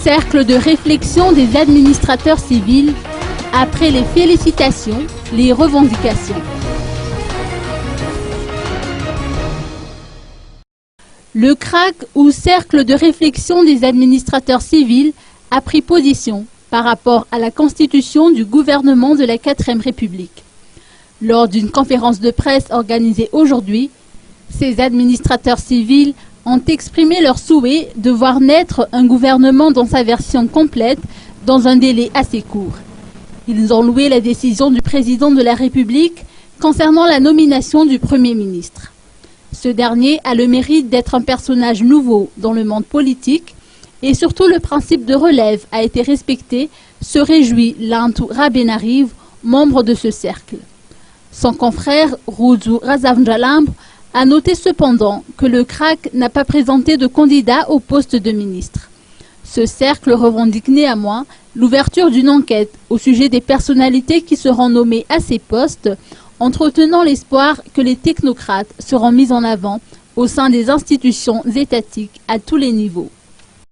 Cercle de réflexion des administrateurs civils, après les félicitations, les revendications. Le CRAC, ou Cercle de réflexion des administrateurs civils, a pris position par rapport à la constitution du gouvernement de la 4e République. Lors d'une conférence de presse organisée aujourd'hui, ces administrateurs civils ont exprimé leur souhait de voir naître un gouvernement dans sa version complète dans un délai assez court. Ils ont loué la décision du président de la République concernant la nomination du Premier ministre. Ce dernier a le mérite d'être un personnage nouveau dans le monde politique et surtout le principe de relève a été respecté, se réjouit Lantou Rabenarive, membre de ce cercle. Son confrère Rouzou Razavnjalamb a noté cependant que le CRAC n'a pas présenté de candidat au poste de ministre. Ce cercle revendique néanmoins l'ouverture d'une enquête au sujet des personnalités qui seront nommées à ces postes, entretenant l'espoir que les technocrates seront mis en avant au sein des institutions étatiques à tous les niveaux.